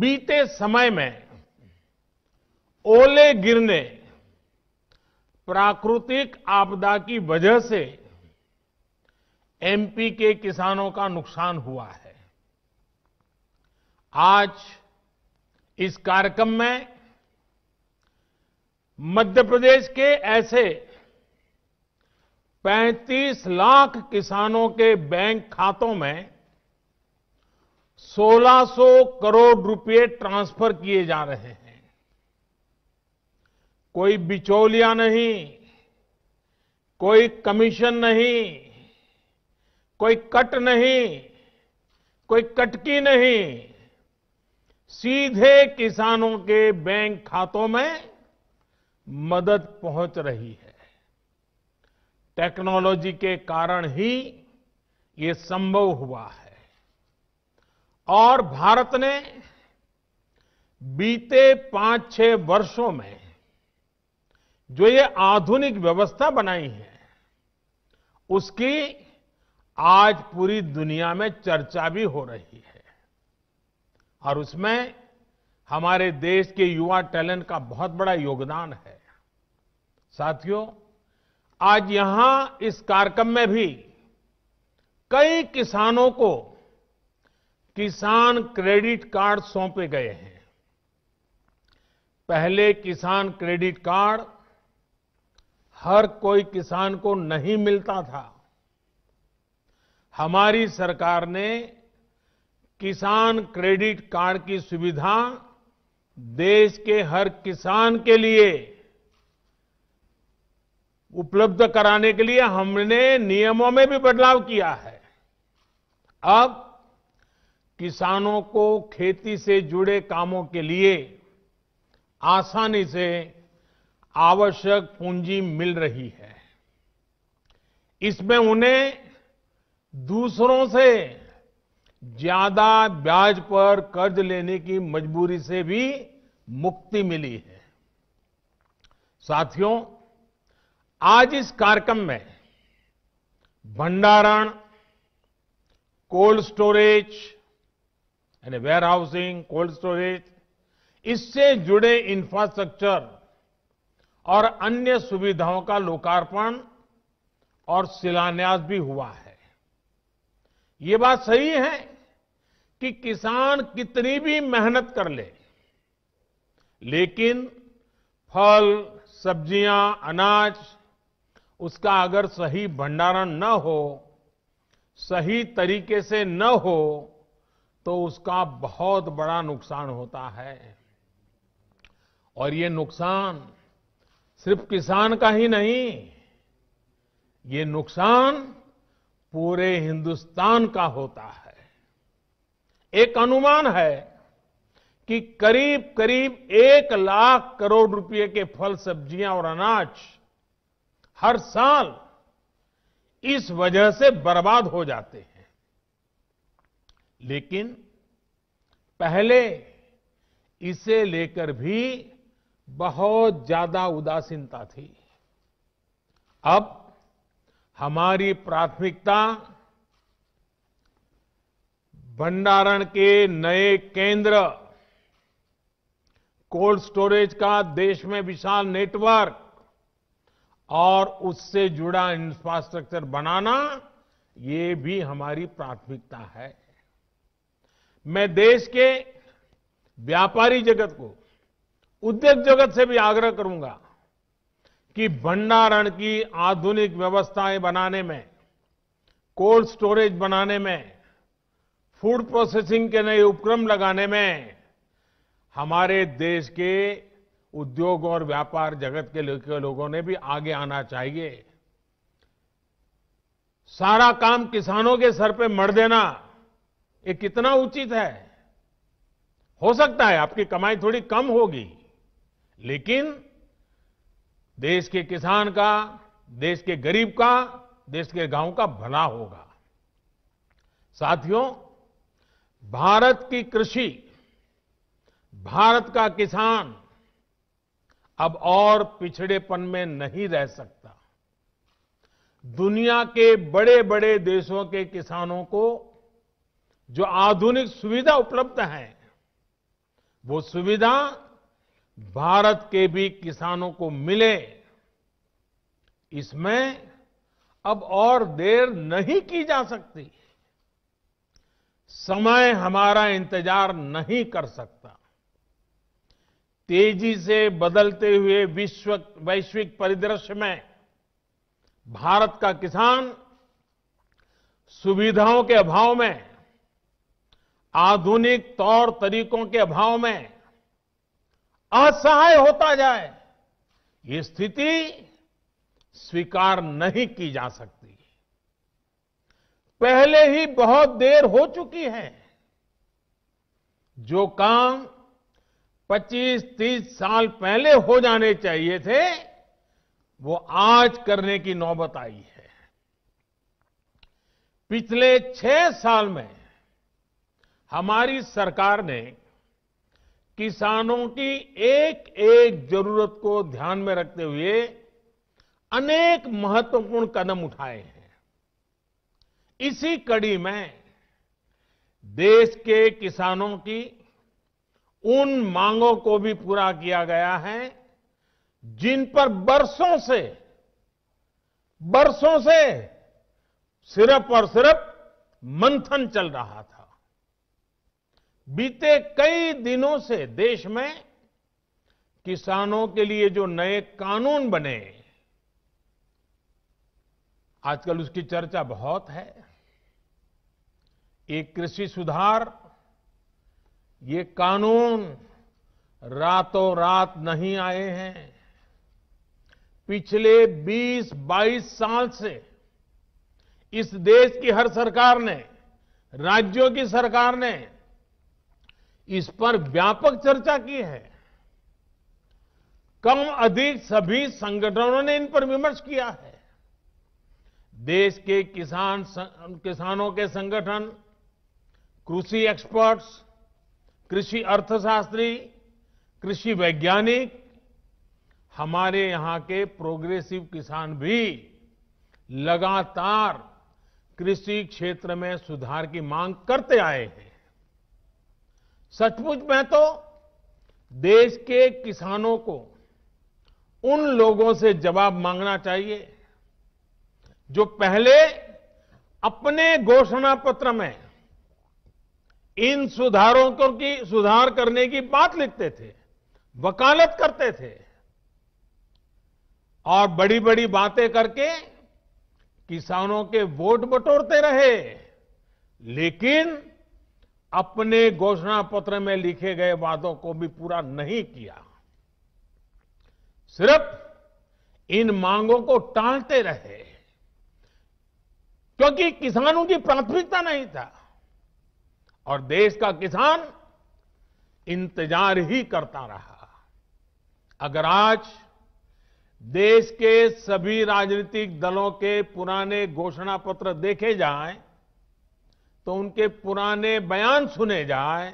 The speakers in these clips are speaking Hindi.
बीते समय में ओले गिरने, प्राकृतिक आपदा की वजह से एमपी के किसानों का नुकसान हुआ है। आज इस कार्यक्रम में मध्य प्रदेश के ऐसे 35 लाख किसानों के बैंक खातों में 1600 करोड़ रुपए ट्रांसफर किए जा रहे हैं। कोई बिचौलिया नहीं, कोई कमीशन नहीं, कोई कट नहीं, कोई कटकी नहीं, सीधे किसानों के बैंक खातों में मदद पहुंच रही है। टेक्नोलॉजी के कारण ही ये संभव हुआ है और भारत ने बीते 5-6 वर्षों में जो ये आधुनिक व्यवस्था बनाई है, उसकी आज पूरी दुनिया में चर्चा भी हो रही है और उसमें हमारे देश के युवा टैलेंट का बहुत बड़ा योगदान है। साथियों, आज यहां इस कार्यक्रम में भी कई किसानों को किसान क्रेडिट कार्ड सौंपे गए हैं। पहले किसान क्रेडिट कार्ड हर कोई किसान को नहीं मिलता था। हमारी सरकार ने किसान क्रेडिट कार्ड की सुविधा देश के हर किसान के लिए उपलब्ध कराने के लिए हमने नियमों में भी बदलाव किया है। अब किसानों को खेती से जुड़े कामों के लिए आसानी से आवश्यक पूंजी मिल रही है। इसमें उन्हें दूसरों से ज्यादा ब्याज पर कर्ज लेने की मजबूरी से भी मुक्ति मिली है। साथियों, आज इस कार्यक्रम में भंडारण, कोल्ड स्टोरेज यानी वेयर हाउसिंग, कोल्ड स्टोरेज, इससे जुड़े इंफ्रास्ट्रक्चर और अन्य सुविधाओं का लोकार्पण और शिलान्यास भी हुआ है। ये बात सही है कि किसान कितनी भी मेहनत कर ले, लेकिन फल, सब्जियां, अनाज, उसका अगर सही भंडारण न हो, सही तरीके से न हो, तो उसका बहुत बड़ा नुकसान होता है। और ये नुकसान सिर्फ किसान का ही नहीं, ये नुकसान पूरे हिंदुस्तान का होता है। एक अनुमान है कि करीब करीब 1 लाख करोड़ रुपए के फल, सब्जियां और अनाज हर साल इस वजह से बर्बाद हो जाते हैं। लेकिन पहले इसे लेकर भी बहुत ज्यादा उदासीनता थी। अब हमारी प्राथमिकता भंडारण के नए केंद्र, कोल्ड स्टोरेज का देश में विशाल नेटवर्क और उससे जुड़ा इंफ्रास्ट्रक्चर बनाना, ये भी हमारी प्राथमिकता है। मैं देश के व्यापारी जगत को, उद्योग जगत से भी आग्रह करूंगा कि भंडारण की आधुनिक व्यवस्थाएं बनाने में, कोल्ड स्टोरेज बनाने में, फूड प्रोसेसिंग के नए उपक्रम लगाने में हमारे देश के उद्योग और व्यापार जगत के लोगों ने भी आगे आना चाहिए। सारा काम किसानों के सर पे मढ़ देना, ये कितना उचित है? हो सकता है आपकी कमाई थोड़ी कम होगी, लेकिन देश के किसान का, देश के गरीब का, देश के गांव का भला होगा। साथियों, भारत की कृषि, भारत का किसान अब और पिछड़ेपन में नहीं रह सकता। दुनिया के बड़े बड़े देशों के किसानों को जो आधुनिक सुविधा उपलब्ध है, वो सुविधा भारत के भी किसानों को मिले, इसमें अब और देर नहीं की जा सकती। समय हमारा इंतजार नहीं कर सकता। तेजी से बदलते हुए वैश्विक परिदृश्य में भारत का किसान सुविधाओं के अभाव में, आधुनिक तौर तरीकों के अभाव में असहाय होता जाए, ये स्थिति स्वीकार नहीं की जा सकती। पहले ही बहुत देर हो चुकी है। जो काम 25-30 साल पहले हो जाने चाहिए थे, वो आज करने की नौबत आई है। पिछले 6 साल में हमारी सरकार ने किसानों की एक एक जरूरत को ध्यान में रखते हुए अनेक महत्वपूर्ण कदम उठाए हैं। इसी कड़ी में देश के किसानों की उन मांगों को भी पूरा किया गया है जिन पर बरसों से सिर्फ और सिर्फ मंथन चल रहा था। बीते कई दिनों से देश में किसानों के लिए जो नए कानून बने, आजकल उसकी चर्चा बहुत है। एक कृषि सुधार, ये कानून रातों रात नहीं आए हैं। पिछले 20-22 साल से इस देश की हर सरकार ने, राज्यों की सरकार ने इस पर व्यापक चर्चा की है। कम अधिक सभी संगठनों ने इन पर विमर्श किया है। देश के किसानों के संगठन, कृषि एक्सपर्ट्स, कृषि अर्थशास्त्री, कृषि वैज्ञानिक, हमारे यहां के प्रोग्रेसिव किसान भी लगातार कृषि क्षेत्र में सुधार की मांग करते आए हैं। सचमुच में तो देश के किसानों को उन लोगों से जवाब मांगना चाहिए जो पहले अपने घोषणा पत्र में इन सुधार करने की बात लिखते थे, वकालत करते थे और बड़ी बड़ी बातें करके किसानों के वोट बटोरते रहे, लेकिन अपने घोषणा पत्र में लिखे गए वादों को भी पूरा नहीं किया। सिर्फ इन मांगों को टालते रहे क्योंकि किसानों की प्राथमिकता नहीं था और देश का किसान इंतजार ही करता रहा। अगर आज देश के सभी राजनीतिक दलों के पुराने घोषणा पत्र देखे जाएं, तो उनके पुराने बयान सुने जाएं,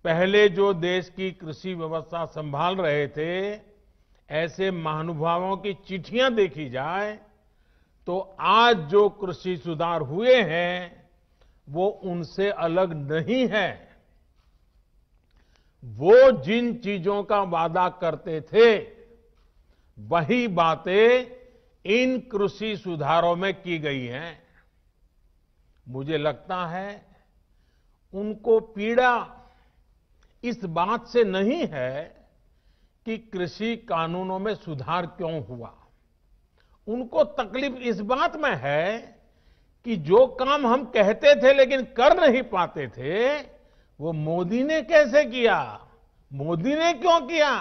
पहले जो देश की कृषि व्यवस्था संभाल रहे थे, ऐसे महानुभावों की चिट्ठियां देखी जाए, तो आज जो कृषि सुधार हुए हैं वो उनसे अलग नहीं है। वो जिन चीजों का वादा करते थे, वही बातें इन कृषि सुधारों में की गई हैं। मुझे लगता है उनको पीड़ा इस बात से नहीं है कि कृषि कानूनों में सुधार क्यों हुआ। उनको तकलीफ इस बात में है कि जो काम हम कहते थे लेकिन कर नहीं पाते थे, वो मोदी ने कैसे किया, मोदी ने क्यों किया,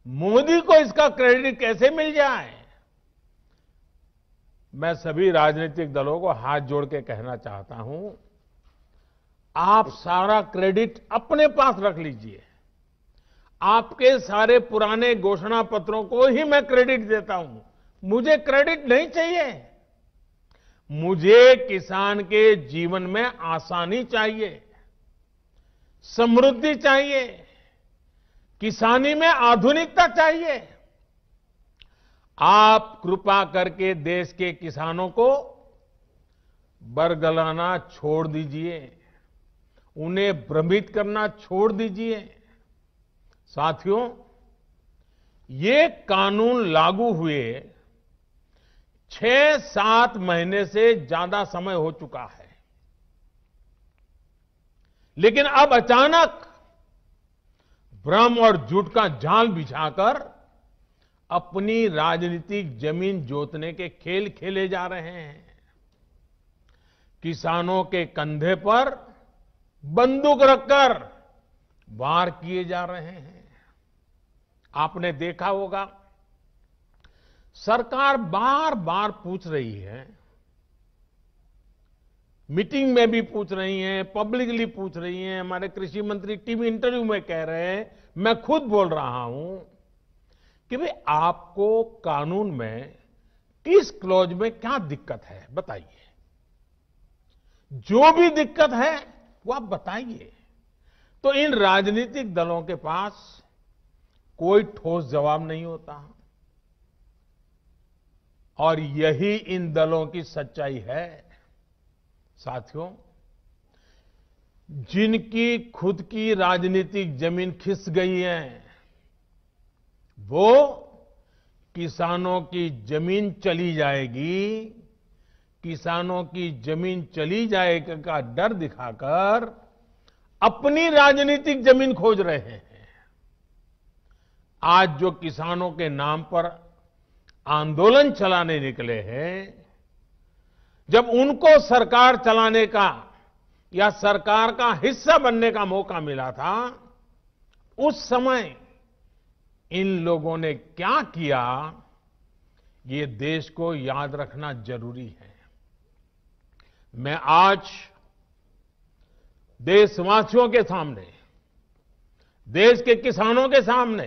मोदी को इसका क्रेडिट कैसे मिल जाए। मैं सभी राजनीतिक दलों को हाथ जोड़ के कहना चाहता हूं, आप सारा क्रेडिट अपने पास रख लीजिए। आपके सारे पुराने घोषणा पत्रों को ही मैं क्रेडिट देता हूं, मुझे क्रेडिट नहीं चाहिए। मुझे किसान के जीवन में आसानी चाहिए, समृद्धि चाहिए, किसानी में आधुनिकता चाहिए। आप कृपा करके देश के किसानों को बरगलाना छोड़ दीजिए, उन्हें भ्रमित करना छोड़ दीजिए। साथियों, ये कानून लागू हुए 6-7 महीने से ज्यादा समय हो चुका है, लेकिन अब अचानक भ्रम और झूठ का जाल बिछाकर अपनी राजनीतिक जमीन जोतने के खेल खेले जा रहे हैं। किसानों के कंधे पर बंदूक रखकर वार किए जा रहे हैं। आपने देखा होगा, सरकार बार बार पूछ रही है, मीटिंग में भी पूछ रही हैं, पब्लिकली पूछ रही हैं। हमारे कृषि मंत्री टीवी इंटरव्यू में कह रहे हैं, मैं खुद बोल रहा हूं कि भाई आपको कानून में किस क्लॉज में क्या दिक्कत है बताइए। जो भी दिक्कत है वो आप बताइए। तो इन राजनीतिक दलों के पास कोई ठोस जवाब नहीं होता, और यही इन दलों की सच्चाई है। साथियों, जिनकी खुद की राजनीतिक जमीन खिस गई है, वो किसानों की जमीन चली जाएगी, किसानों की जमीन चली जाएगी का डर दिखाकर अपनी राजनीतिक जमीन खोज रहे हैं। आज जो किसानों के नाम पर आंदोलन चलाने निकले हैं, जब उनको सरकार चलाने का या सरकार का हिस्सा बनने का मौका मिला था, उस समय इन लोगों ने क्या किया, ये देश को याद रखना जरूरी है। मैं आज देशवासियों के सामने, देश के किसानों के सामने,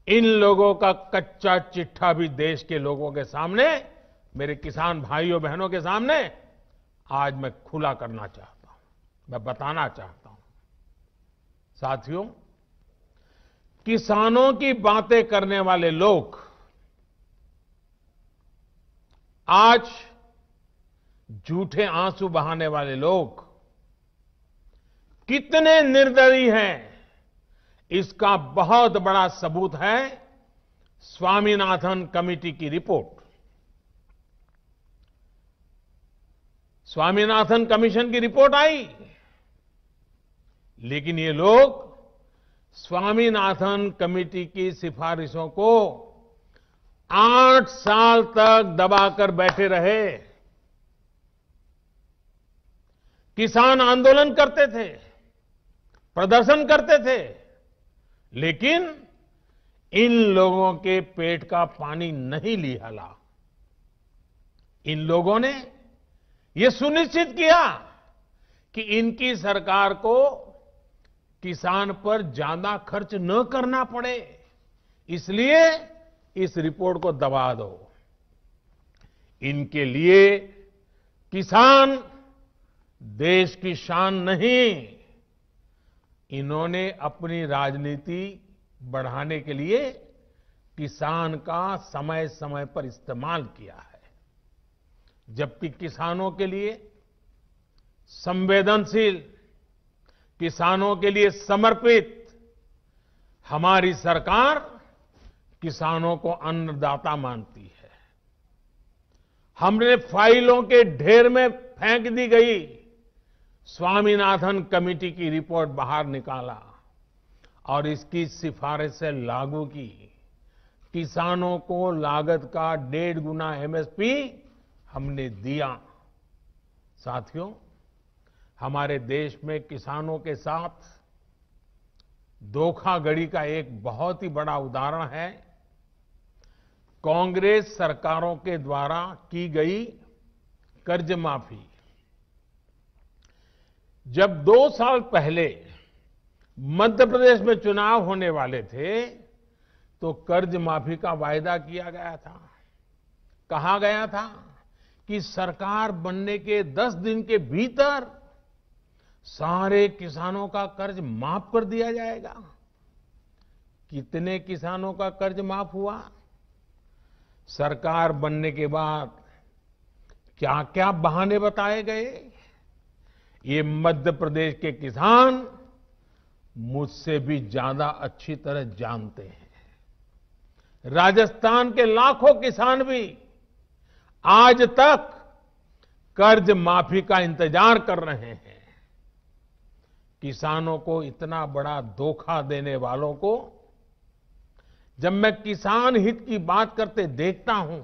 इन लोगों का कच्चा चिट्ठा भी देश के लोगों के सामने, मेरे किसान भाइयों बहनों के सामने आज मैं खुला करना चाहता हूं, मैं बताना चाहता हूं। साथियों, किसानों की बातें करने वाले लोग आज झूठे आंसू बहाने वाले लोग कितने निर्दयी हैं, इसका बहुत बड़ा सबूत है स्वामीनाथन कमेटी की रिपोर्ट। स्वामीनाथन कमीशन की रिपोर्ट आई, लेकिन ये लोग स्वामीनाथन कमेटी की सिफारिशों को 8 साल तक दबाकर बैठे रहे। किसान आंदोलन करते थे, प्रदर्शन करते थे, लेकिन इन लोगों के पेट का पानी नहीं लिहाला। इन लोगों ने ये सुनिश्चित किया कि इनकी सरकार को किसान पर ज्यादा खर्च न करना पड़े, इसलिए इस रिपोर्ट को दबा दो। इनके लिए किसान देश की शान नहीं, इन्होंने अपनी राजनीति बढ़ाने के लिए किसान का समय समय पर इस्तेमाल किया है। जबकि किसानों के लिए संवेदनशील, किसानों के लिए समर्पित हमारी सरकार किसानों को अन्नदाता मानती है। हमने फाइलों के ढेर में फेंक दी गई स्वामीनाथन कमेटी की रिपोर्ट बाहर निकाला और इसकी सिफारिश से लागू की। किसानों को लागत का 1.5 गुना एमएसपी हमने दिया। साथियों, हमारे देश में किसानों के साथ धोखाधड़ी का एक बहुत ही बड़ा उदाहरण है कांग्रेस सरकारों के द्वारा की गई कर्ज माफी। जब 2 साल पहले मध्य प्रदेश में चुनाव होने वाले थे, तो कर्ज माफी का वायदा किया गया था। कहा गया था कि सरकार बनने के 10 दिन के भीतर सारे किसानों का कर्ज माफ कर दिया जाएगा। कितने किसानों का कर्ज माफ हुआ? सरकार बनने के बाद क्या क्या बहाने बताए गए, ये मध्य प्रदेश के किसान मुझसे भी ज्यादा अच्छी तरह जानते हैं। राजस्थान के लाखों किसान भी आज तक कर्ज माफी का इंतजार कर रहे हैं। किसानों को इतना बड़ा धोखा देने वालों को जब मैं किसान हित की बात करते देखता हूं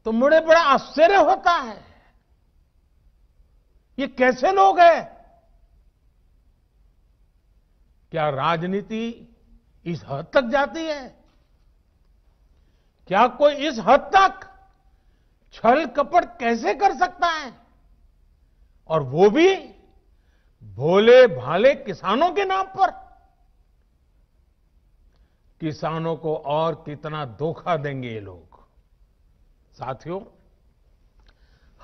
तो मुझे बड़ा आश्चर्य होता है। ये कैसे लोग हैं? क्या राजनीति इस हद तक जाती है? क्या कोई इस हद तक छल कपट कैसे कर सकता है? और वो भी भोले भाले किसानों के नाम पर। किसानों को और कितना धोखा देंगे ये लोग। साथियों,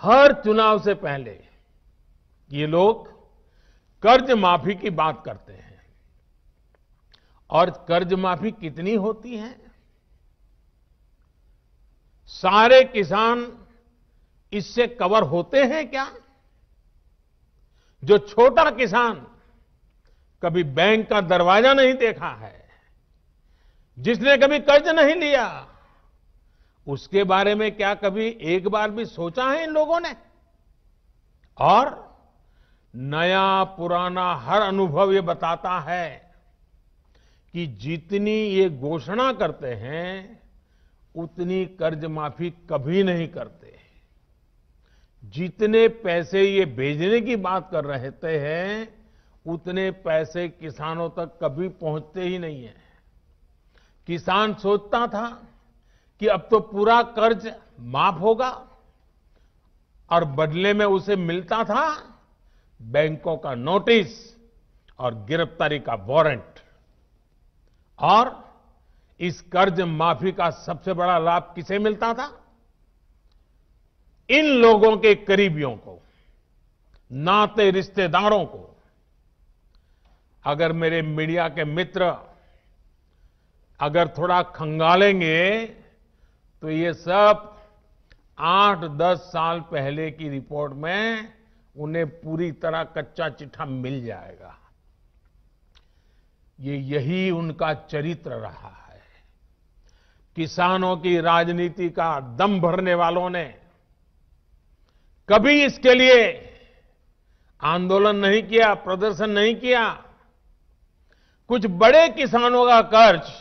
हर चुनाव से पहले ये लोग कर्ज माफी की बात करते हैं। और कर्ज माफी कितनी होती है? सारे किसान इससे कवर होते हैं क्या? जो छोटा किसान कभी बैंक का दरवाजा नहीं देखा है, जिसने कभी कर्ज नहीं लिया, उसके बारे में क्या कभी एक बार भी सोचा है इन लोगों ने? और नया पुराना हर अनुभव ये बताता है कि जितनी ये घोषणा करते हैं उतनी कर्ज माफी कभी नहीं करते। जितने पैसे ये भेजने की बात कर रहे हैं उतने पैसे किसानों तक कभी पहुंचते ही नहीं है। किसान सोचता था कि अब तो पूरा कर्ज माफ होगा और बदले में उसे मिलता था बैंकों का नोटिस और गिरफ्तारी का वारंट। और इस कर्ज माफी का सबसे बड़ा लाभ किसे मिलता था? इन लोगों के करीबियों को, नाते रिश्तेदारों को। अगर मेरे मीडिया के मित्र अगर थोड़ा खंगालेंगे तो ये सब 8-10 साल पहले की रिपोर्ट में उन्हें पूरी तरह कच्चा चिट्ठा मिल जाएगा। यही उनका चरित्र रहा है। किसानों की राजनीति का दम भरने वालों ने कभी इसके लिए आंदोलन नहीं किया, प्रदर्शन नहीं किया। कुछ बड़े किसानों का कर्ज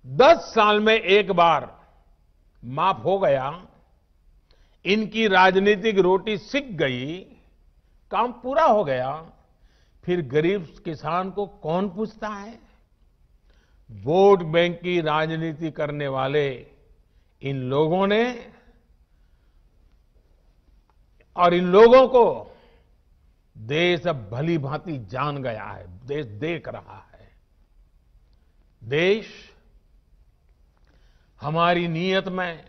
10 साल में एक बार माफ हो गया, इनकी राजनीतिक रोटी सिक गई, काम पूरा हो गया। फिर गरीब किसान को कौन पूछता है? वोट बैंक की राजनीति करने वाले इन लोगों ने और इन लोगों को देश अब भली भांति जान गया है, देश देख रहा है। देश हमारी नीयत में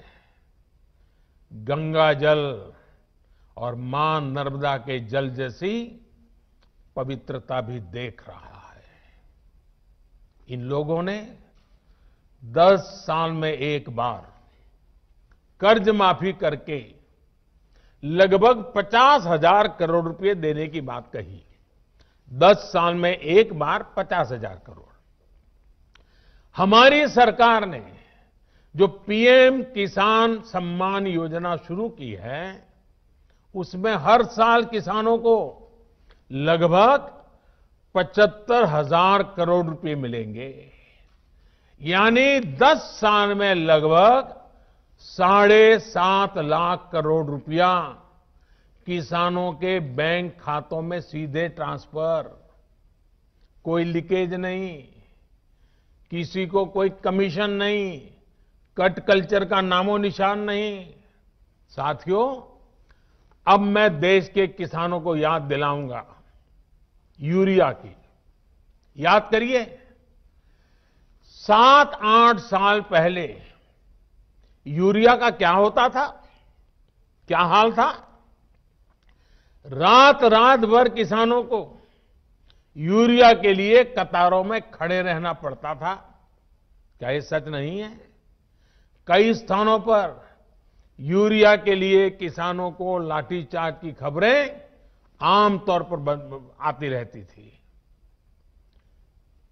गंगा जल और मां नर्मदा के जल जैसी पवित्रता भी देख रहा है। इन लोगों ने 10 साल में एक बार कर्ज माफी करके लगभग 50,000 करोड़ रुपए देने की बात कही। 10 साल में एक बार 50,000 करोड़। हमारी सरकार ने जो पीएम किसान सम्मान योजना शुरू की है, उसमें हर साल किसानों को लगभग 75,000 करोड़ रुपए मिलेंगे। यानी 10 साल में लगभग 7.5 लाख करोड़ रुपया किसानों के बैंक खातों में सीधे ट्रांसफर। कोई लीकेज नहीं, किसी को कोई कमीशन नहीं, कट कल्चर का नामो निशान नहीं। साथियों, अब मैं देश के किसानों को याद दिलाऊंगा यूरिया की। याद करिए, 7-8 साल पहले यूरिया का क्या होता था, क्या हाल था? रात रात भर किसानों को यूरिया के लिए कतारों में खड़े रहना पड़ता था। क्या ये सच नहीं है? कई स्थानों पर यूरिया के लिए किसानों को लाठीचार्ज की खबरें आमतौर पर आती रहती थी।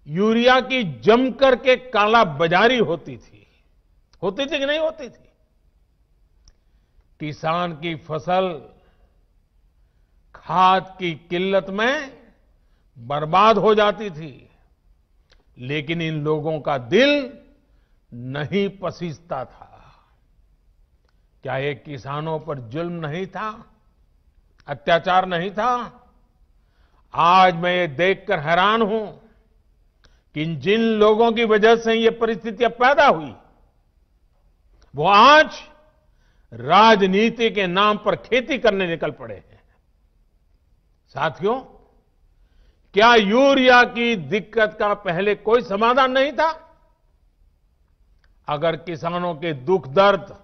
यूरिया की जमकर के काला बाजारी होती थी कि नहीं होती थी? किसान की फसल खाद की किल्लत में बर्बाद हो जाती थी, लेकिन इन लोगों का दिल नहीं पसीजता था। क्या ये किसानों पर जुल्म नहीं था, अत्याचार नहीं था? आज मैं ये देखकर हैरान हूं कि जिन लोगों की वजह से ये परिस्थितियां पैदा हुई, वो आज राजनीति के नाम पर खेती करने निकल पड़े हैं। साथियों, क्या यूरिया की दिक्कत का पहले कोई समाधान नहीं था? अगर किसानों के दुख दर्द,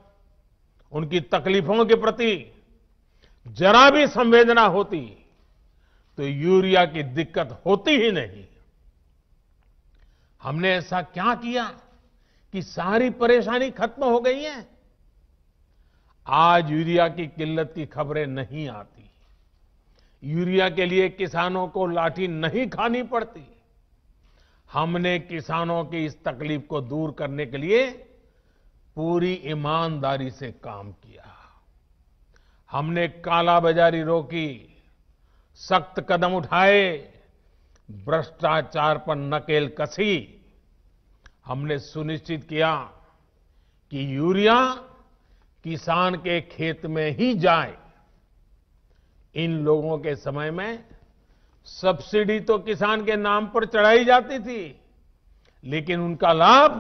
उनकी तकलीफों के प्रति जरा भी संवेदना होती तो यूरिया की दिक्कत होती ही नहीं। हमने ऐसा क्या किया कि सारी परेशानी खत्म हो गई है? आज यूरिया की किल्लत की खबरें नहीं आती। यूरिया के लिए किसानों को लाठी नहीं खानी पड़ती। हमने किसानों की इस तकलीफ को दूर करने के लिए पूरी ईमानदारी से काम किया। हमने कालाबाजारी रोकी, सख्त कदम उठाए, भ्रष्टाचार पर नकेल कसी। हमने सुनिश्चित किया कि यूरिया किसान के खेत में ही जाए। इन लोगों के समय में सब्सिडी तो किसान के नाम पर चढ़ाई जाती थी, लेकिन उनका लाभ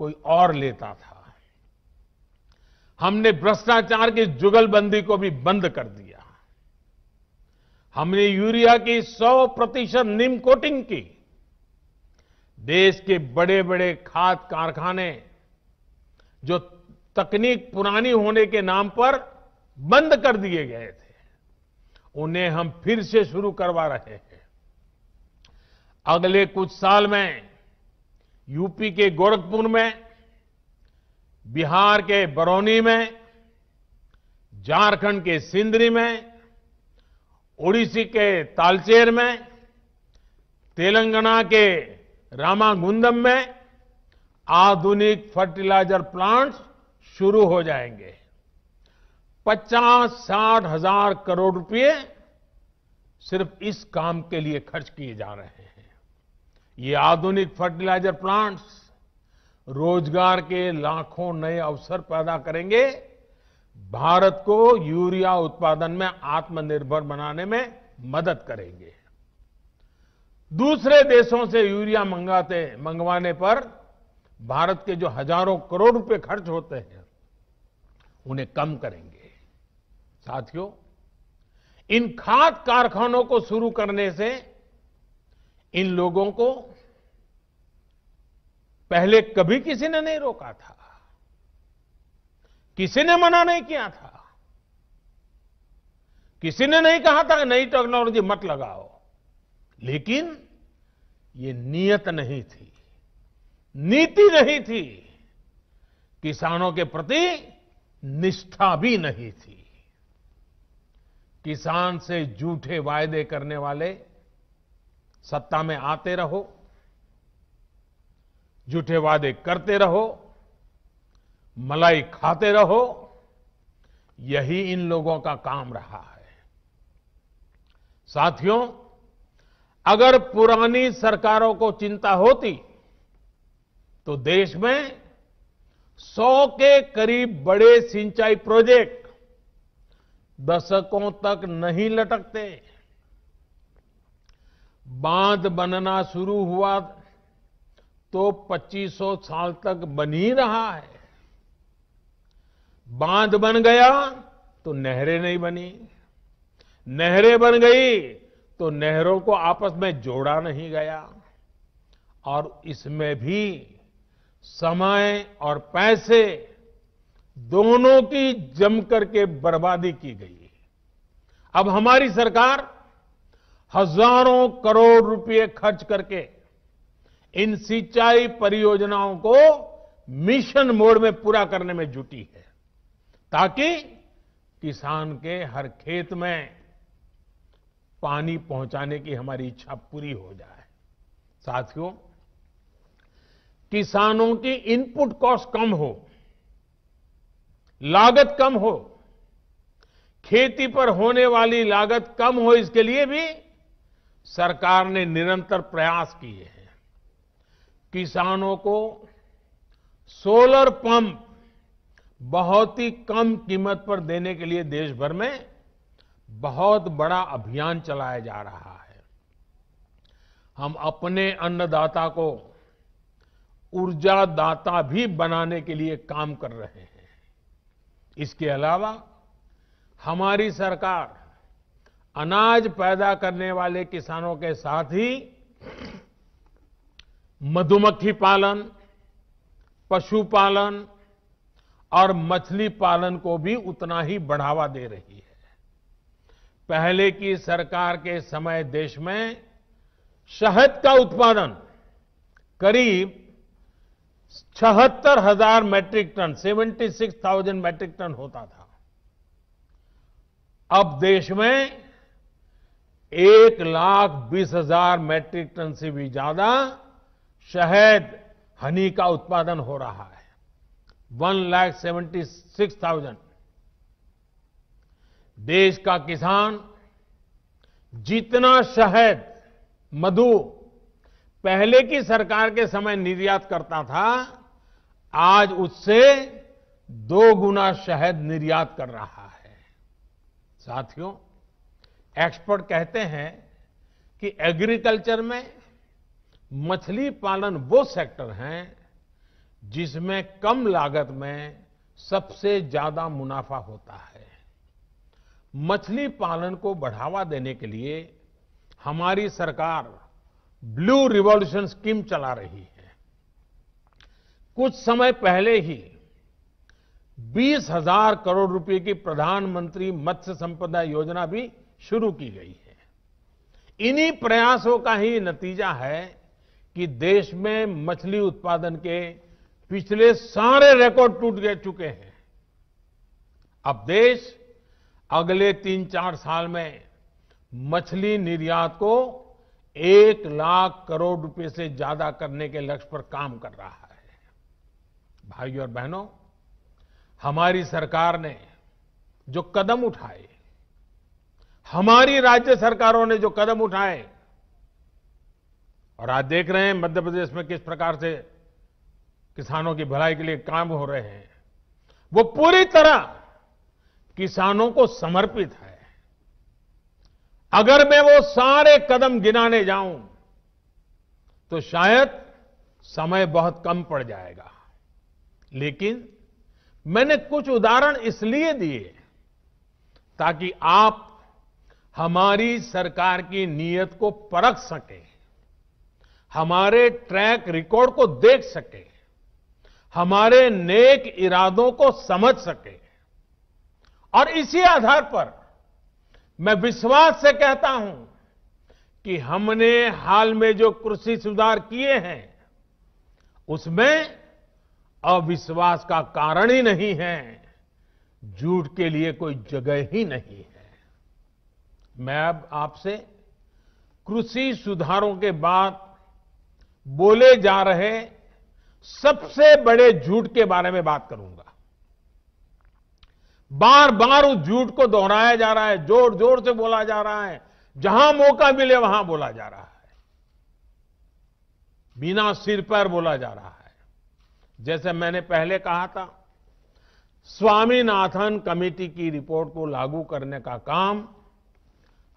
कोई और लेता था। हमने भ्रष्टाचार की जुगलबंदी को भी बंद कर दिया। हमने यूरिया की 100% नीम कोटिंग की। देश के बड़े बड़े खाद कारखाने जो तकनीक पुरानी होने के नाम पर बंद कर दिए गए थे, उन्हें हम फिर से शुरू करवा रहे हैं। अगले कुछ साल में यूपी के गोरखपुर में, बिहार के बरौनी में, झारखंड के सिंदरी में, ओडिशा के तालचेर में, तेलंगाना के रामागुंडम में आधुनिक फर्टिलाइजर प्लांट्स शुरू हो जाएंगे। 50-60 हजार करोड़ रुपए सिर्फ इस काम के लिए खर्च किए जा रहे हैं। ये आधुनिक फर्टिलाइजर प्लांट्स रोजगार के लाखों नए अवसर पैदा करेंगे, भारत को यूरिया उत्पादन में आत्मनिर्भर बनाने में मदद करेंगे। दूसरे देशों से यूरिया मंगवाने पर भारत के जो हजारों करोड़ रुपए खर्च होते हैं, उन्हें कम करेंगे। साथियों, इन खाद कारखानों को शुरू करने से इन लोगों को पहले कभी किसी ने नहीं रोका था, किसी ने मना नहीं किया था, किसी ने नहीं कहा था कि नई टेक्नोलॉजी मत लगाओ, लेकिन ये नियत नहीं थी, नीति नहीं थी, किसानों के प्रति निष्ठा भी नहीं थी। किसान से झूठे वायदे करने वाले सत्ता में आते रहो, झूठे वादे करते रहो, मलाई खाते रहो, यही इन लोगों का काम रहा है। साथियों, अगर पुरानी सरकारों को चिंता होती तो देश में 100 के करीब बड़े सिंचाई प्रोजेक्ट दशकों तक नहीं लटकते। बांध बनना शुरू हुआ तो 2500 साल तक बन ही रहा है। बांध बन गया तो नहरें नहीं बनी, नहरें बन गई तो नहरों को आपस में जोड़ा नहीं गया, और इसमें भी समय और पैसे दोनों की जमकर के बर्बादी की गई। अब हमारी सरकार हजारों करोड़ रुपए खर्च करके इन सिंचाई परियोजनाओं को मिशन मोड में पूरा करने में जुटी है, ताकि किसान के हर खेत में पानी पहुंचाने की हमारी इच्छा पूरी हो जाए। साथियों, किसानों की इनपुट कॉस्ट कम हो, लागत कम हो, खेती पर होने वाली लागत कम हो, इसके लिए भी सरकार ने निरंतर प्रयास किए हैं। किसानों को सोलर पंप बहुत ही कम कीमत पर देने के लिए देश भर में बहुत बड़ा अभियान चलाया जा रहा है। हम अपने अन्नदाता को ऊर्जादाता भी बनाने के लिए काम कर रहे हैं। इसके अलावा हमारी सरकार अनाज पैदा करने वाले किसानों के साथ ही मधुमक्खी पालन, पशुपालन और मछली पालन को भी उतना ही बढ़ावा दे रही है। पहले की सरकार के समय देश में शहद का उत्पादन करीब 76,000 मैट्रिक टन 76,000 मैट्रिक टन होता था। अब देश में 1,20,000 मैट्रिक टन से भी ज्यादा शहद हनी का उत्पादन हो रहा है। 1,76,000। देश का किसान जितना शहद, मधु पहले की सरकार के समय निर्यात करता था, आज उससे 2 गुना शहद निर्यात कर रहा है। साथियों, एक्सपर्ट कहते हैं कि एग्रीकल्चर में मछली पालन वो सेक्टर है जिसमें कम लागत में सबसे ज्यादा मुनाफा होता है। मछली पालन को बढ़ावा देने के लिए हमारी सरकार ब्लू रिवॉल्यूशन स्कीम चला रही है। कुछ समय पहले ही 20,000 करोड़ रुपए की प्रधानमंत्री मत्स्य संपदा योजना भी शुरू की गई है। इन्हीं प्रयासों का ही नतीजा है कि देश में मछली उत्पादन के पिछले सारे रिकॉर्ड टूट चुके हैं। अब देश अगले 3-4 साल में मछली निर्यात को 1 लाख करोड़ रुपए से ज्यादा करने के लक्ष्य पर काम कर रहा है। भाइयों और बहनों, हमारी सरकार ने जो कदम उठाए, हमारी राज्य सरकारों ने जो कदम उठाए, और आज देख रहे हैं मध्य प्रदेश में किस प्रकार से किसानों की भलाई के लिए काम हो रहे हैं, वो पूरी तरह किसानों को समर्पित है। अगर मैं वो सारे कदम गिनाने जाऊं तो शायद समय बहुत कम पड़ जाएगा, लेकिन मैंने कुछ उदाहरण इसलिए दिए ताकि आप हमारी सरकार की नीयत को परख सकें, हमारे ट्रैक रिकॉर्ड को देख सकें, हमारे नेक इरादों को समझ सकें। और इसी आधार पर मैं विश्वास से कहता हूं कि हमने हाल में जो कृषि सुधार किए हैं उसमें अविश्वास का कारण ही नहीं है, झूठ के लिए कोई जगह ही नहीं है। मैं अब आपसे कृषि सुधारों के बाद बोले जा रहे सबसे बड़े झूठ के बारे में बात करूंगा। बार बार उस झूठ को दोहराया जा रहा है, जोर जोर से बोला जा रहा है, जहां मौका मिले वहां बोला जा रहा है, बिना सिर पैर बोला जा रहा है। जैसे मैंने पहले कहा था, स्वामीनाथन कमेटी की रिपोर्ट को लागू करने का काम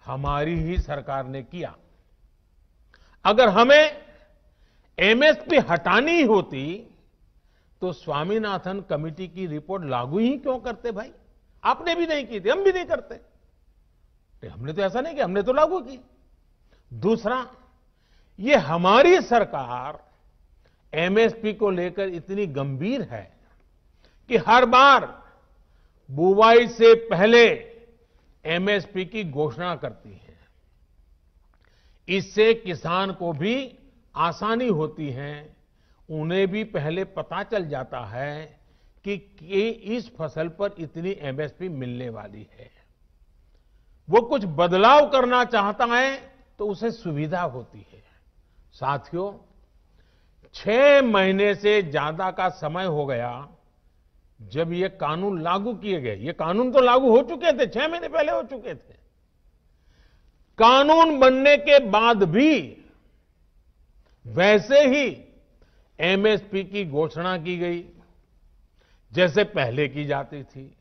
हमारी ही सरकार ने किया। अगर हमें एमएसपी हटानी होती तो स्वामीनाथन कमेटी की रिपोर्ट लागू ही क्यों करते भाई? आपने भी नहीं की थी, हम भी नहीं करते। हमने तो ऐसा नहीं किया, हमने तो लागू की। दूसरा, ये हमारी सरकार एमएसपी को लेकर इतनी गंभीर है कि हर बार बुवाई से पहले एमएसपी की घोषणा करती है। इससे किसान को भी आसानी होती है, उन्हें भी पहले पता चल जाता है कि इस फसल पर इतनी एमएसपी मिलने वाली है। वो कुछ बदलाव करना चाहता है तो उसे सुविधा होती है। साथियों, 6 महीने से ज्यादा का समय हो गया जब ये कानून लागू किए गए। ये कानून तो लागू हो चुके थे, 6 महीने पहले हो चुके थे। कानून बनने के बाद भी वैसे ही एमएसपी की घोषणा की गई जैसे पहले की जाती थी।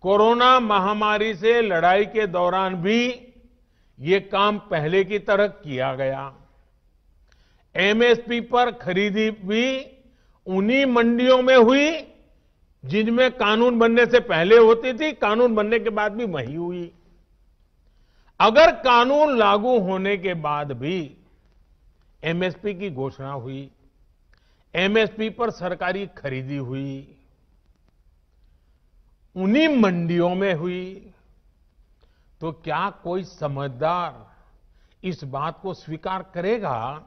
कोरोना महामारी से लड़ाई के दौरान भी ये काम पहले की तरह किया गया। एमएसपी पर खरीदी भी उन्हीं मंडियों में हुई जिनमें कानून बनने से पहले होती थी, कानून बनने के बाद भी वही हुई। अगर कानून लागू होने के बाद भी एमएसपी की घोषणा हुई, एमएसपी पर सरकारी खरीदी हुई, उन्हीं मंडियों में हुई, तो क्या कोई समझदार इस बात को स्वीकार करेगा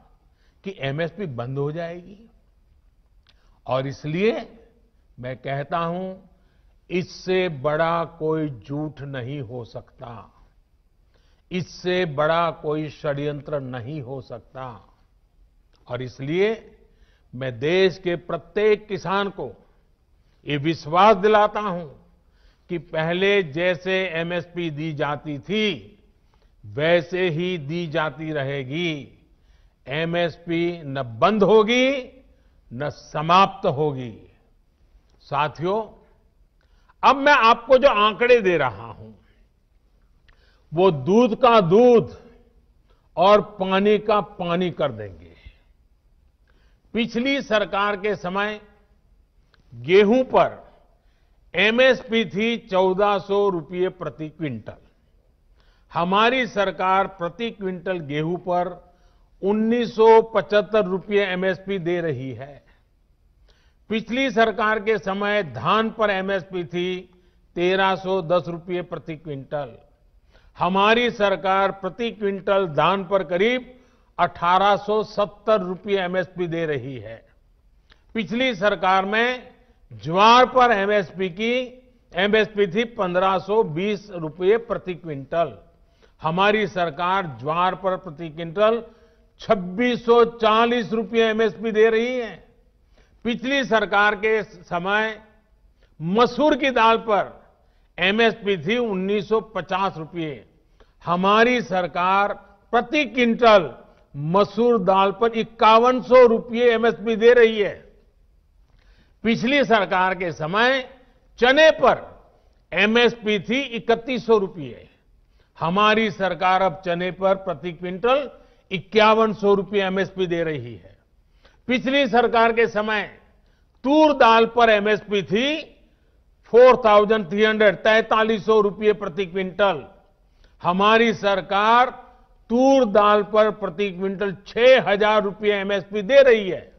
कि एमएसपी बंद हो जाएगी? और इसलिए मैं कहता हूं, इससे बड़ा कोई झूठ नहीं हो सकता, इससे बड़ा कोई षड्यंत्र नहीं हो सकता। और इसलिए मैं देश के प्रत्येक किसान को ये विश्वास दिलाता हूं कि पहले जैसे एमएसपी दी जाती थी वैसे ही दी जाती रहेगी। एमएसपी न बंद होगी न समाप्त होगी। साथियों, अब मैं आपको जो आंकड़े दे रहा हूं वो दूध का दूध और पानी का पानी कर देंगे। पिछली सरकार के समय गेहूं पर एमएसपी थी 1400 रुपये प्रति क्विंटल। हमारी सरकार प्रति क्विंटल गेहूं पर 1975 रुपये एमएसपी दे रही है। पिछली सरकार के समय धान पर एमएसपी थी 1310 रुपये प्रति क्विंटल। हमारी सरकार प्रति क्विंटल धान पर करीब 1870 रुपये एमएसपी दे रही है। पिछली सरकार में ज्वार पर एमएसपी थी 1520 रुपये प्रति क्विंटल। हमारी सरकार ज्वार पर प्रति क्विंटल 2640 रुपये एमएसपी दे रही है। पिछली सरकार के समय मसूर की दाल पर एमएसपी थी 1950 रुपये। हमारी सरकार प्रति क्विंटल मसूर दाल पर 5100 रुपये एमएसपी दे रही है। पिछली सरकार के समय चने पर एमएसपी थी 3100 रुपये। हमारी सरकार अब चने पर प्रति क्विंटल 5100 रुपये एमएसपी दे रही है। पिछली सरकार के समय तूर दाल पर एमएसपी थी 4300 रुपये प्रति क्विंटल। हमारी सरकार तूर दाल पर प्रति क्विंटल 6000 रुपये एमएसपी दे रही है।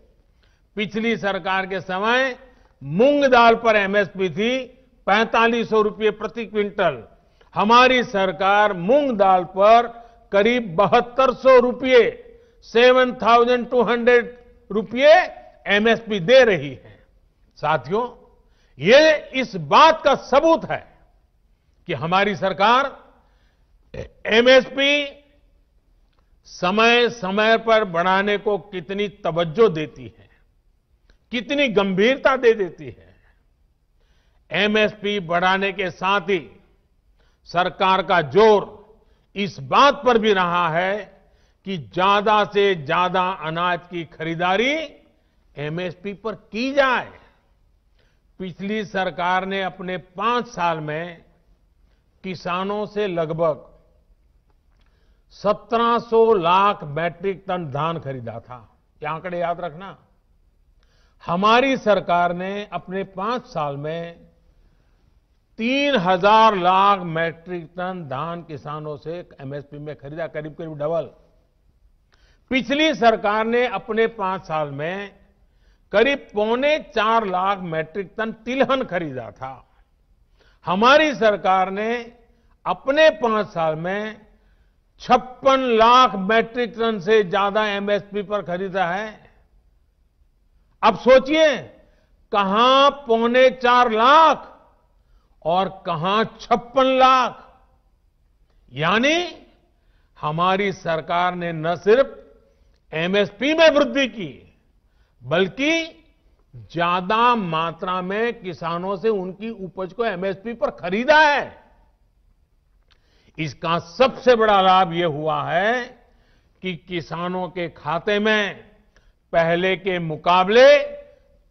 पिछली सरकार के समय मूंग दाल पर एमएसपी थी 4500 रुपये प्रति क्विंटल। हमारी सरकार मूंग दाल पर करीब 7200 रुपये 7200 रुपये एमएसपी दे रही है। साथियों, ये इस बात का सबूत है कि हमारी सरकार एमएसपी समय समय पर बढ़ाने को कितनी तवज्जो देती है, कितनी गंभीरता दे देती है। एमएसपी बढ़ाने के साथ ही सरकार का जोर इस बात पर भी रहा है कि ज्यादा से ज्यादा अनाज की खरीदारी एमएसपी पर की जाए। पिछली सरकार ने अपने 5 साल में किसानों से लगभग 1700 लाख मैट्रिक टन धान खरीदा था। ये आंकड़े याद रखना। हमारी सरकार ने अपने 5 साल में 3000 लाख मैट्रिक टन धान किसानों से एमएसपी में खरीदा, करीब करीब डबल। पिछली सरकार ने अपने 5 साल में करीब 3.25 लाख मैट्रिक टन तिलहन खरीदा था। हमारी सरकार ने अपने 5 साल में 56 लाख मैट्रिक टन से ज्यादा एमएसपी पर खरीदा है। अब सोचिए, कहां 3.25 लाख और कहां 56 लाख। यानी हमारी सरकार ने न सिर्फ एमएसपी में वृद्धि की, बल्कि ज्यादा मात्रा में किसानों से उनकी उपज को एमएसपी पर खरीदा है। इसका सबसे बड़ा लाभ यह हुआ है कि किसानों के खाते में पहले के मुकाबले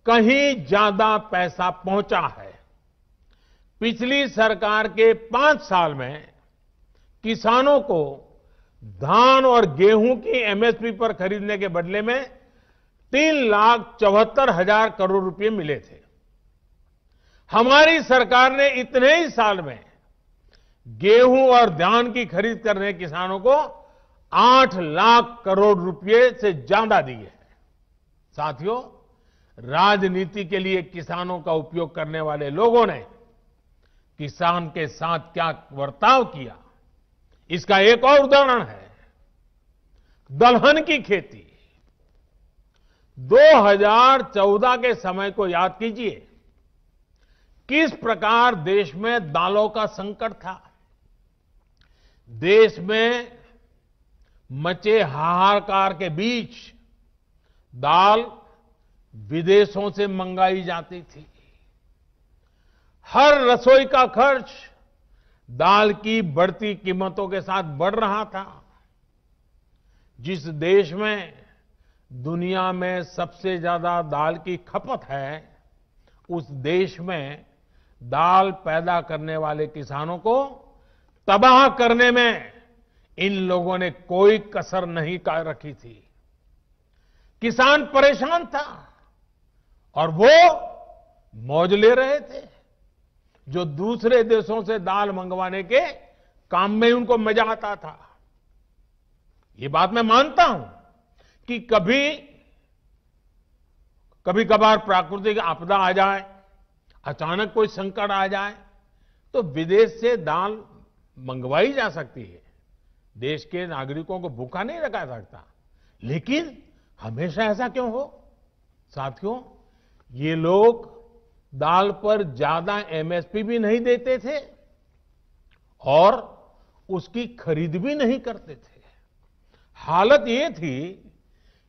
कहीं ज्यादा पैसा पहुंचा है। पिछली सरकार के 5 साल में किसानों को धान और गेहूं की एमएसपी पर खरीदने के बदले में 3,74,000 करोड़ रुपए मिले थे। हमारी सरकार ने इतने ही साल में गेहूं और धान की खरीद करने किसानों को 8 लाख करोड़ रुपए से ज्यादा दिए हैं। साथियों, राजनीति के लिए किसानों का उपयोग करने वाले लोगों ने किसान के साथ क्या बर्ताव किया, इसका एक और उदाहरण है दलहन की खेती। 2014 के समय को याद कीजिए, किस प्रकार देश में दालों का संकट था। देश में मचे हाहाकार के बीच दाल विदेशों से मंगाई जाती थी। हर रसोई का खर्च दाल की बढ़ती कीमतों के साथ बढ़ रहा था। जिस देश में दुनिया में सबसे ज्यादा दाल की खपत है, उस देश में दाल पैदा करने वाले किसानों को तबाह करने में इन लोगों ने कोई कसर नहीं रखी थी। किसान परेशान था और वो मौज ले रहे थे। जो दूसरे देशों से दाल मंगवाने के काम में उनको मजा आता था। ये बात मैं मानता हूं कि कभी कभार प्राकृतिक आपदा आ जाए, अचानक कोई संकट आ जाए, तो विदेश से दाल मंगवाई जा सकती है। देश के नागरिकों को भूखा नहीं रखा सकता, लेकिन हमेशा ऐसा क्यों हो? साथियों, ये लोग दाल पर ज्यादा एमएसपी भी नहीं देते थे और उसकी खरीद भी नहीं करते थे। हालत ये थी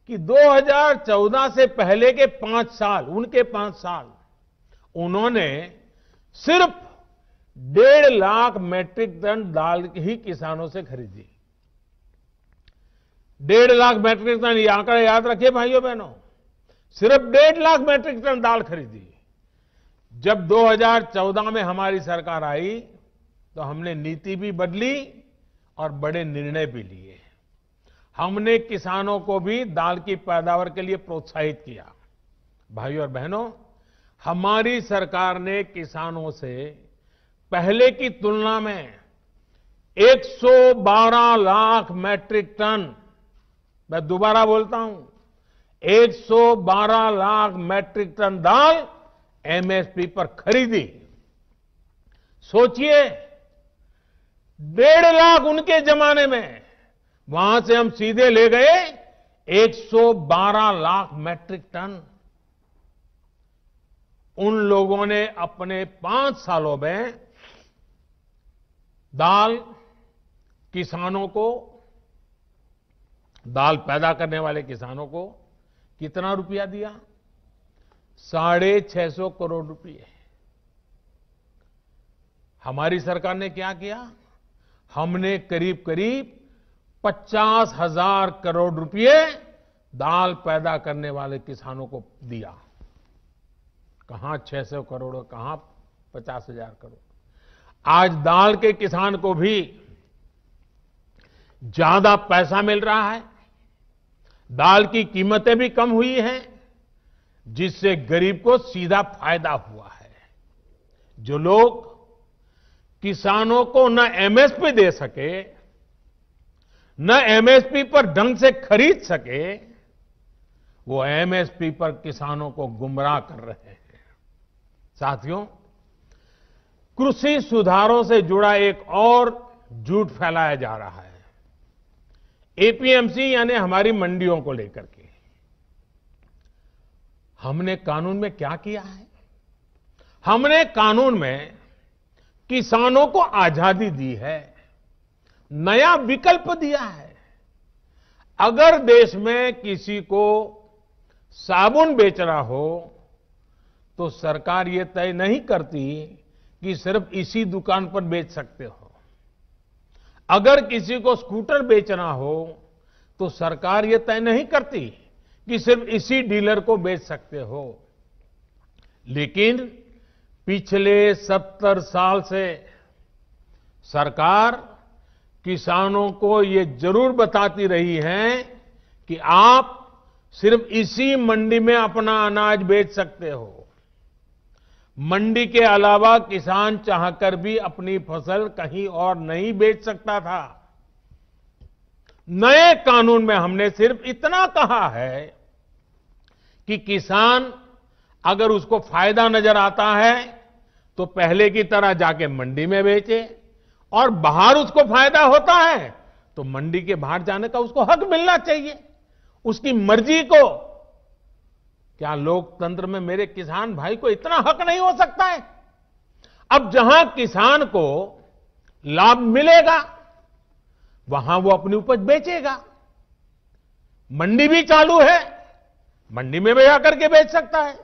कि 2014 से पहले के 5 साल, उनके 5 साल, उन्होंने सिर्फ 1.5 लाख मैट्रिक टन दाल ही किसानों से खरीदी। 1.5 लाख मैट्रिक टन, ये आंकड़ा याद रखिए भाइयों बहनों, सिर्फ 1.5 लाख मैट्रिक टन दाल खरीदी। जब 2014 में हमारी सरकार आई तो हमने नीति भी बदली और बड़े निर्णय भी लिए। हमने किसानों को भी दाल की पैदावार के लिए प्रोत्साहित किया। भाइयों और बहनों, हमारी सरकार ने किसानों से पहले की तुलना में 112 लाख मैट्रिक टन, मैं दोबारा बोलता हूं, 112 लाख मैट्रिक टन दाल एमएसपी पर खरीदी। सोचिए, 1.5 लाख उनके जमाने में, वहां से हम सीधे ले गए 112 लाख मैट्रिक टन। उन लोगों ने अपने 5 सालों में दाल किसानों को, दाल पैदा करने वाले किसानों को कितना रुपया दिया? 650 करोड़ रुपए। हमारी सरकार ने क्या किया? हमने करीब करीब 50,000 करोड़ रुपए दाल पैदा करने वाले किसानों को दिया। कहां 600 करोड़, कहां 50,000 करोड़। आज दाल के किसान को भी ज्यादा पैसा मिल रहा है, दाल की कीमतें भी कम हुई हैं, जिससे गरीब को सीधा फायदा हुआ है। जो लोग किसानों को न एमएसपी दे सके, न एमएसपी पर ढंग से खरीद सके, वो एमएसपी पर किसानों को गुमराह कर रहे हैं। साथियों, कृषि सुधारों से जुड़ा एक और झूठ फैलाया जा रहा है। एपीएमसी यानी हमारी मंडियों को लेकर के हमने कानून में क्या किया है? हमने कानून में किसानों को आजादी दी है, नया विकल्प दिया है। अगर देश में किसी को साबुन बेचना हो तो सरकार ये तय नहीं करती कि सिर्फ इसी दुकान पर बेच सकते हो। अगर किसी को स्कूटर बेचना हो तो सरकार ये तय नहीं करती कि सिर्फ इसी डीलर को बेच सकते हो। लेकिन पिछले 70 साल से सरकार किसानों को ये जरूर बताती रही है कि आप सिर्फ इसी मंडी में अपना अनाज बेच सकते हो। मंडी के अलावा किसान चाहकर भी अपनी फसल कहीं और नहीं बेच सकता था। नए कानून में हमने सिर्फ इतना कहा है कि किसान अगर उसको फायदा नजर आता है तो पहले की तरह जाके मंडी में बेचे, और बाहर उसको फायदा होता है तो मंडी के बाहर जाने का उसको हक मिलना चाहिए, उसकी मर्जी को। क्या लोकतंत्र में मेरे किसान भाई को इतना हक नहीं हो सकता है? अब जहां किसान को लाभ मिलेगा वहां वो अपनी उपज बेचेगा। मंडी भी चालू है, मंडी में भी जाकर के बेच सकता है।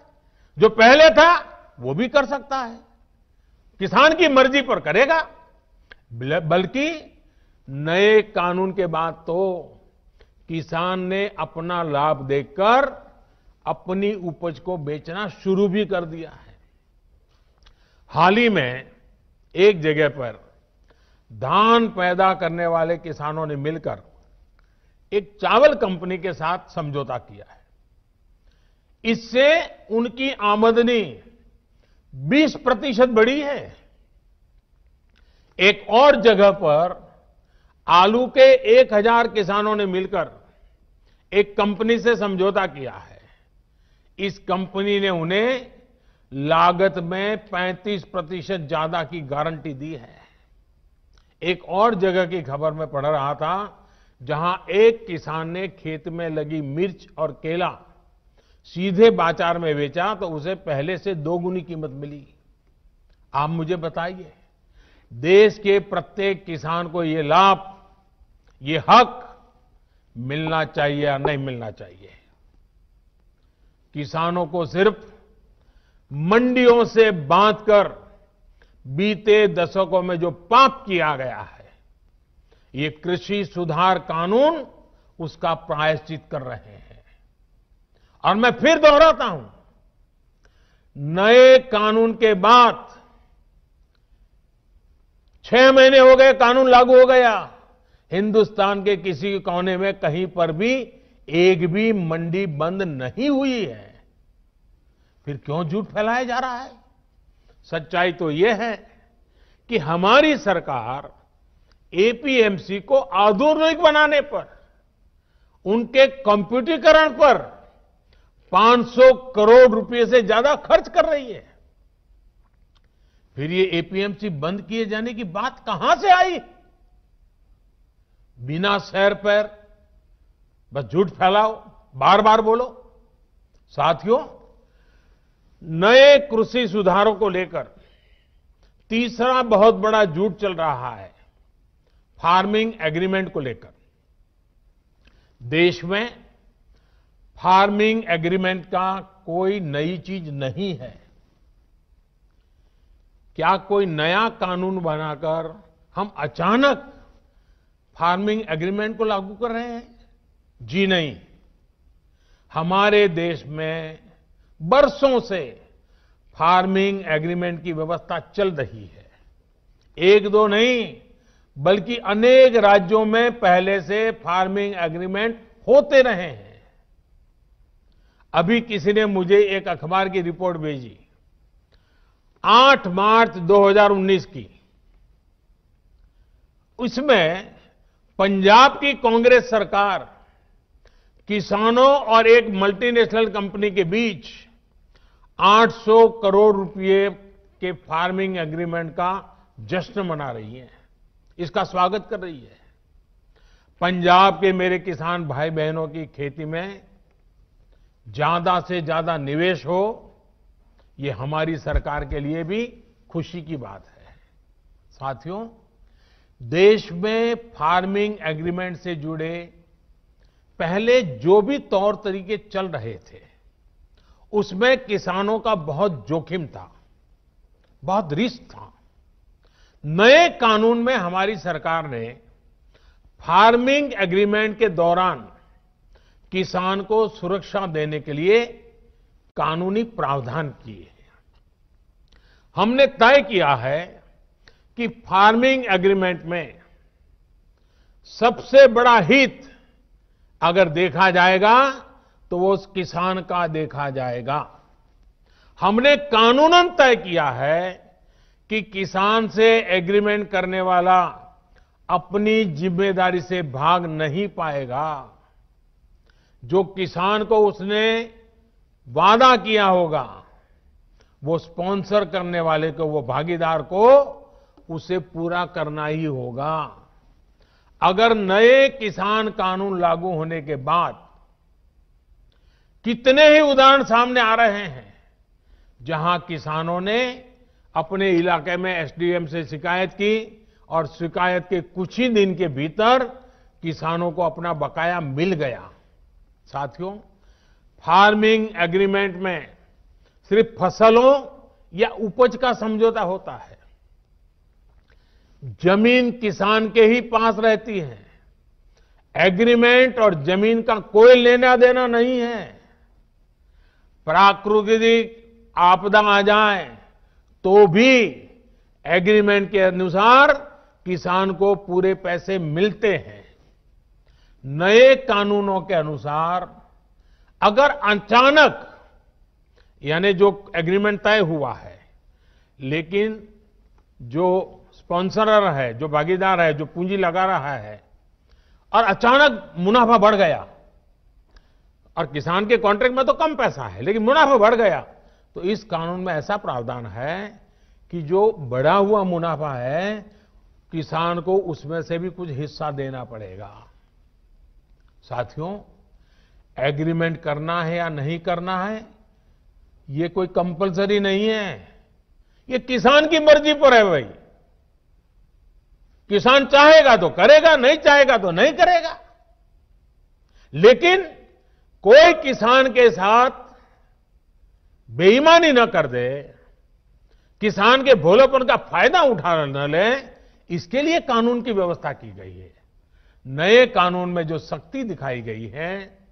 जो पहले था वो भी कर सकता है, किसान की मर्जी पर करेगा। बल्कि नए कानून के बाद तो किसान ने अपना लाभ देखकर अपनी उपज को बेचना शुरू भी कर दिया है। हाल ही में एक जगह पर धान पैदा करने वाले किसानों ने मिलकर एक चावल कंपनी के साथ समझौता किया है। इससे उनकी आमदनी 20% बढ़ी है। एक और जगह पर आलू के 1000 किसानों ने मिलकर एक कंपनी से समझौता किया है। इस कंपनी ने उन्हें लागत में 35% ज्यादा की गारंटी दी है। एक और जगह की खबर में पढ़ रहा था जहां एक किसान ने खेत में लगी मिर्च और केला सीधे बाजार में बेचा तो उसे पहले से 2 गुनी कीमत मिली। आप मुझे बताइए, देश के प्रत्येक किसान को ये लाभ, ये हक मिलना चाहिए या नहीं मिलना चाहिए? किसानों को सिर्फ मंडियों से बांधकर बीते दशकों में जो पाप किया गया है, ये कृषि सुधार कानून उसका प्रायश्चित कर रहे हैं। और मैं फिर दोहराता हूं, नए कानून के बाद 6 महीने हो गए, कानून लागू हो गया, हिंदुस्तान के किसी कोने में कहीं पर भी एक भी मंडी बंद नहीं हुई है। फिर क्यों झूठ फैलाया जा रहा है? सच्चाई तो यह है कि हमारी सरकार एपीएमसी को आधुनिक बनाने पर, उनके कंप्यूटरीकरण पर 500 करोड़ रुपए से ज्यादा खर्च कर रही है। फिर ये एपीएमसी बंद किए जाने की बात कहां से आई? बिना सैर पैर बस झूठ फैलाओ, बार बार बोलो। साथियों, नए कृषि सुधारों को लेकर तीसरा बहुत बड़ा झूठ चल रहा है, फार्मिंग एग्रीमेंट को लेकर। देश में फार्मिंग एग्रीमेंट का कोई नई चीज नहीं है। क्या कोई नया कानून बनाकर हम अचानक फार्मिंग एग्रीमेंट को लागू कर रहे हैं? जी नहीं। हमारे देश में बरसों से फार्मिंग एग्रीमेंट की व्यवस्था चल रही है। 1-2 नहीं, बल्कि अनेक राज्यों में पहले से फार्मिंग एग्रीमेंट होते रहे हैं। अभी किसी ने मुझे एक अखबार की रिपोर्ट भेजी, 8 मार्च 2019 की। उसमें पंजाब की कांग्रेस सरकार किसानों और एक मल्टीनेशनल कंपनी के बीच 800 करोड़ रुपए के फार्मिंग एग्रीमेंट का जश्न मना रही है, इसका स्वागत कर रही है। पंजाब के मेरे किसान भाई बहनों की खेती में ज्यादा से ज्यादा निवेश हो, ये हमारी सरकार के लिए भी खुशी की बात है। साथियों, देश में फार्मिंग एग्रीमेंट से जुड़े पहले जो भी तौर तरीके चल रहे थे, उसमें किसानों का बहुत जोखिम था, बहुत रिस्क था। नए कानून में हमारी सरकार ने फार्मिंग एग्रीमेंट के दौरान किसान को सुरक्षा देने के लिए कानूनी प्रावधान किए हैं। हमने तय किया है कि फार्मिंग एग्रीमेंट में सबसे बड़ा हित अगर देखा जाएगा तो वो उस किसान का देखा जाएगा। हमने कानूनन तय किया है कि किसान से एग्रीमेंट करने वाला अपनी जिम्मेदारी से भाग नहीं पाएगा। जो किसान को उसने वादा किया होगा, वो स्पॉन्सर करने वाले को, वो भागीदार को उसे पूरा करना ही होगा। अगर नए किसान कानून लागू होने के बाद कितने ही उदाहरण सामने आ रहे हैं जहां किसानों ने अपने इलाके में एसडीएम से शिकायत की और शिकायत के कुछ ही दिन के भीतर किसानों को अपना बकाया मिल गया। साथियों, फार्मिंग एग्रीमेंट में सिर्फ फसलों या उपज का समझौता होता है। जमीन किसान के ही पास रहती है। एग्रीमेंट और जमीन का कोई लेना देना नहीं है। प्राकृतिक आपदा आ जाए तो भी एग्रीमेंट के अनुसार किसान को पूरे पैसे मिलते हैं। नए कानूनों के अनुसार अगर अचानक, यानी जो एग्रीमेंट तय हुआ है, लेकिन जो स्पॉन्सरर है, जो भागीदार है, जो पूंजी लगा रहा है, और अचानक मुनाफा बढ़ गया, और किसान के कॉन्ट्रैक्ट में तो कम पैसा है लेकिन मुनाफा बढ़ गया, तो इस कानून में ऐसा प्रावधान है कि जो बढ़ा हुआ मुनाफा है, किसान को उसमें से भी कुछ हिस्सा देना पड़ेगा। साथियों, एग्रीमेंट करना है या नहीं करना है, ये कोई कंपलसरी नहीं है। ये किसान की मर्जी पर है। भाई, किसान चाहेगा तो करेगा, नहीं चाहेगा तो नहीं करेगा। लेकिन कोई किसान के साथ बेईमानी न कर दे, किसान के भोलेपन का फायदा उठा न ले, इसके लिए कानून की व्यवस्था की गई है। नए कानून में जो सख्ती दिखाई गई है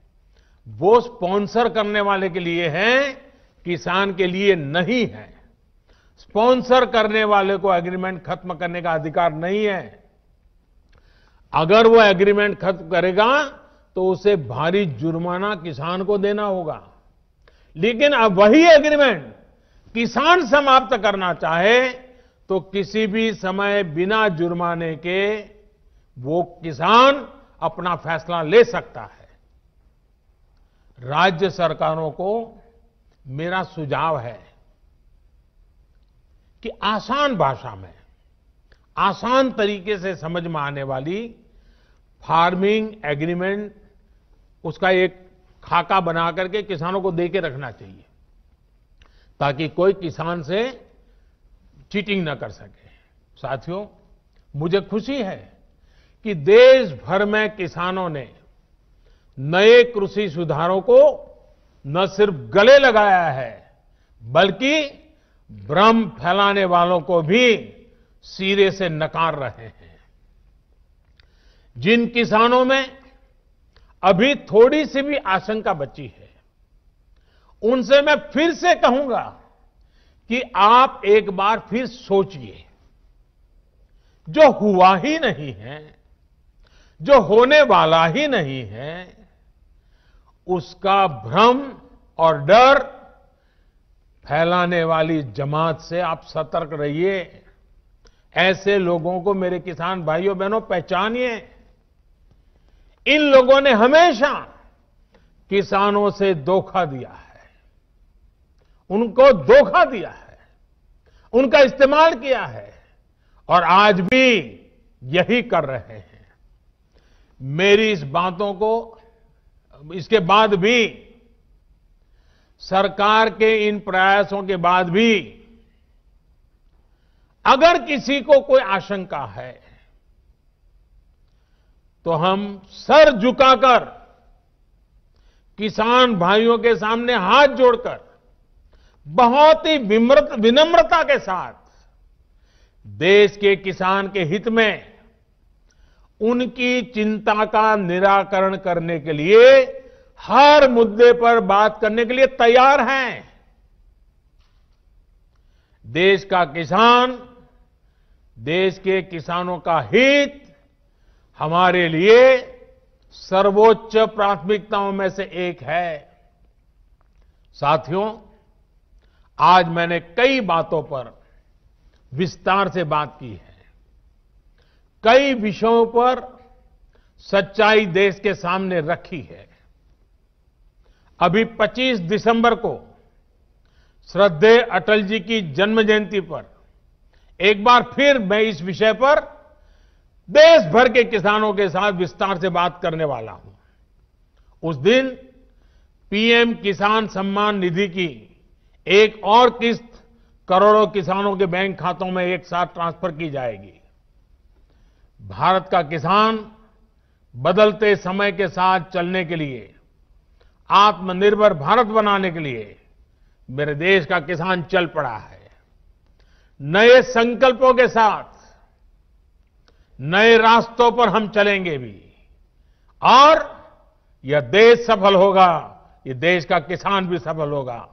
वो स्पॉन्सर करने वाले के लिए है, किसान के लिए नहीं है। स्पॉन्सर करने वाले को एग्रीमेंट खत्म करने का अधिकार नहीं है। अगर वो एग्रीमेंट खत्म करेगा तो उसे भारी जुर्माना किसान को देना होगा। लेकिन अब वही एग्रीमेंट किसान समाप्त करना चाहे तो किसी भी समय बिना जुर्माने के वो किसान अपना फैसला ले सकता है। राज्य सरकारों को मेरा सुझाव है कि आसान भाषा में, आसान तरीके से समझ में आने वाली फार्मिंग एग्रीमेंट, उसका एक खाका बना करके किसानों को दे के रखना चाहिए ताकि कोई किसान से चीटिंग न कर सके। साथियों, मुझे खुशी है कि देश भर में किसानों ने नए कृषि सुधारों को न सिर्फ गले लगाया है, बल्कि भ्रम फैलाने वालों को भी सिरे से नकार रहे हैं। जिन किसानों में अभी थोड़ी सी भी आशंका बची है, उनसे मैं फिर से कहूंगा कि आप एक बार फिर सोचिए। जो हुआ ही नहीं है, जो होने वाला ही नहीं है, उसका भ्रम और डर फैलाने वाली जमात से आप सतर्क रहिए। ऐसे लोगों को मेरे किसान भाइयों बहनों पहचानिए। इन लोगों ने हमेशा किसानों से धोखा दिया है, उनको धोखा दिया है, उनका इस्तेमाल किया है और आज भी यही कर रहे हैं। मेरी इस बातों को, इसके बाद भी, सरकार के इन प्रयासों के बाद भी अगर किसी को कोई आशंका है तो हम सर झुकाकर किसान भाइयों के सामने हाथ जोड़कर बहुत ही विनम्रता के साथ देश के किसान के हित में उनकी चिंता का निराकरण करने के लिए हर मुद्दे पर बात करने के लिए तैयार हैं। देश का किसान, देश के किसानों का हित हमारे लिए सर्वोच्च प्राथमिकताओं में से एक है। साथियों, आज मैंने कई बातों पर विस्तार से बात की है। कई विषयों पर सच्चाई देश के सामने रखी है। अभी 25 दिसंबर को श्रद्धेय अटल जी की जन्म जयंती पर एक बार फिर मैं इस विषय पर देश भर के किसानों के साथ विस्तार से बात करने वाला हूं। उस दिन पीएम किसान सम्मान निधि की एक और किस्त करोड़ों किसानों के बैंक खातों में एक साथ ट्रांसफर की जाएगी। भारत का किसान बदलते समय के साथ चलने के लिए, आत्मनिर्भर भारत बनाने के लिए मेरे देश का किसान चल पड़ा है। नए संकल्पों के साथ नए रास्तों पर हम चलेंगे भी, और यह देश सफल होगा, ये देश का किसान भी सफल होगा।